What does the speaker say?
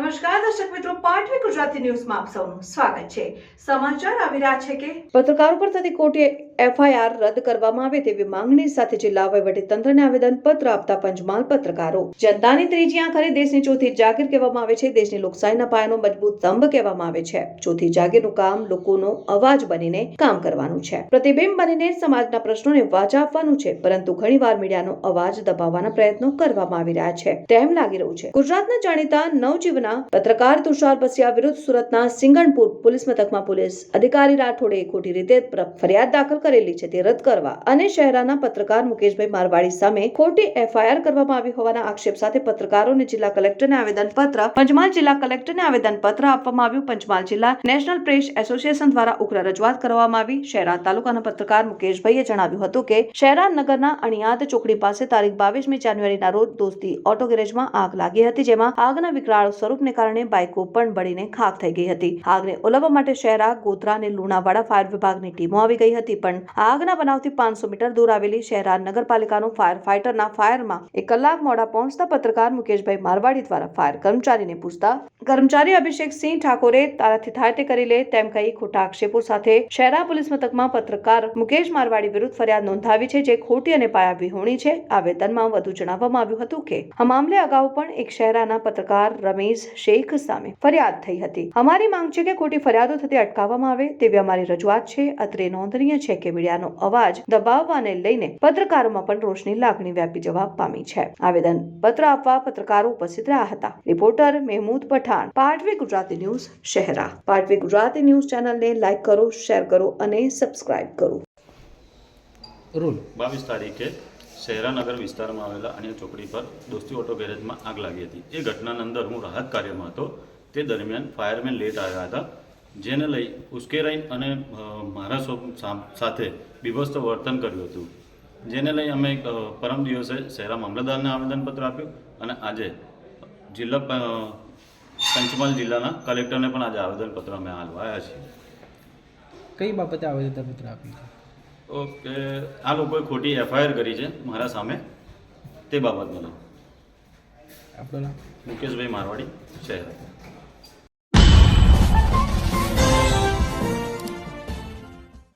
નમસ્કાર દર્શક મિત્રો, પાટવી ગુજરાતી ન્યૂઝમાં આપ સૌનું સ્વાગત છે। સમાચાર આવી રહ્યા છે કે પત્રકારો પર થતી ખોટી એફઆઈઆર રદ કરવામાં આવે તેવી માંગણી સાથે જિલ્લા વહીવટીતંત્રને આવેદનપત્ર આપતા પંચમહાલ પત્રકારો જનતાની ત્રીજી આંખ અને દેશની ચોથી જાગીર કહેવામાં આવે છે। દેશની લોકશાહીના પાયાનો મજબૂત સ્તંભ કહેવામાં આવે છે। ચોથી જાગીરનું કામ લોકોનો અવાજ બનીને કામ કરવાનું છે, પ્રતિબિંબ બનીને સમાજના પ્રશ્નોને વાચા આપવાનું છે, પરંતુ ઘણીવાર મીડિયાનો અવાજ દબાવવાના પ્રયત્નો કરવામાં આવી રહ્યા છે તેમ લાગી રહ્યું છે। ગુજરાતના જાણીતા નવજીવના પત્રકાર તુષાર બસિયા વિરુદ્ધ સુરતના સિંગણપુર પોલીસ મથકમાં પોલીસ અધિકારી રાઠોડે ખોટી રીતે ફરિયાદ દાખલ કરેલી છે તે રદ કરવા અને શહેરાના પત્રકાર મુકેશભાઈ મારવાડી સામે ખોટી એફઆઈઆર કરવામાં આવી હોવાના આક્ષેપ સાથે પત્રકારોને જિલ્લા કલેક્ટરને આવેદનપત્ર પંચમહાલ જિલ્લા કલેક્ટરને આવેદનપત્ર આપવામાં આવ્યું। પંચમહાલ જિલ્લા નેશનલ પ્રેસ એસોસિએશન દ્વારા ઉગ્ર રજૂઆત કરવામાં આવી। શહેરા તાલુકાના પત્રકાર મુકેશભાઈએ જણાવ્યું હતું કે શહેરા નગરના અણિયાદ ચોકડી પાસે તારીખ 22મી જાન્યુઆરીના રોજ દોસ્તી ઓટો ગેરેજમાં આગ લાગી હતી, જેમાં આગના વિકરાળ સ્વરૂપને કારણે બાઇકો પણ બળીને ખાખ થઈ ગઈ હતી। આગને ઓલવવા માટે શહેરા, ગોધરા અને લુણાવાડા ફાયર વિભાગની ટીમો આવી ગઈ હતી, પણ આગના બનાવથી 500 મીટર દૂર આવેલી શહેરા નગરપાલિકાનું ફાયર ફાઈટરના ફાયરમાં 1 કલાક મોડા પહોંચતા પત્રકાર મુકેશભાઈ મારવાડી દ્વારા ફાયર કર્મચારીને પૂછતા કર્મચારી અભિષેકસિંહ ઠાકોરે તારાથી થાય તે કરી લે તેમ કહી ખોટા આક્ષેપો સાથે શહેરા પોલીસ મથકમાં પત્રકાર મુકેશ મારવાડી વિરુદ્ધ ફરિયાદ નોંધાવી છે, જે ખોટી અને પાયા વિહોણી છે। આવેદનમાં વધુ જણાવવામાં આવ્યું હતું કે આ મામલે અગાઉ પણ એક શહેરાના પત્રકાર રમેશ શેખ સામે ફરિયાદ થઈ હતી। અમારી માંગ છે કે ખોટી ફરિયાદો થતી અટકાવવામાં આવે તેવી અમારી રજૂઆત છે। અત્રે નોંધનીય છે કે મીડિયાનો અવાજ દબાવવાને લઈને પત્રકારોમાં પણ રોષની લાગણી વ્યાપી જવા પામી છે। આવેદન પત્ર આપવા પત્રકારો ઉપસ્થિત રહ્યા હતા। Reporter Mehmood Pathan, Patvi Gujarati news, Shehra. Patvi Gujarati news ચેનલને લાઈક કરો, શેર કરો અને સબસ્ક્રાઇબ કરો। 22 તારીખે શહેરા નગર વિસ્તારમાં આવેલા અણિયાદ ચોકડી પર દોસ્તી ઓટો ગેરેજમાં આગ લાગી હતી। એ ઘટનાની અંદર હું રાહત કાર્યમાં હતો। તે દરમિયાન ફાયરમેન લેટ આવ્યા હતા, જેને લઈ ઉશ્કેરાઈ અને મારા સાથે બીભત્સ વર્તન કર્યું હતું, જેને લઈ અમે પરમ દિવસે શહેરા મામલતદારને આવેદનપત્ર આપ્યું અને આજે પંચમહાલ જિલ્લાના કલેક્ટરને પણ આજે આવેદનપત્ર અમે આલવાયા છીએ। કઈ બાબતે આવેદનપત્ર આપ્યું? ઓકે, આ લોકોએ ખોટી એફઆઈઆર કરી છે મારા સામે, તે બાબતમાં। આપણું નામ? મુકેશભાઈ મારવાડી, શહેરા।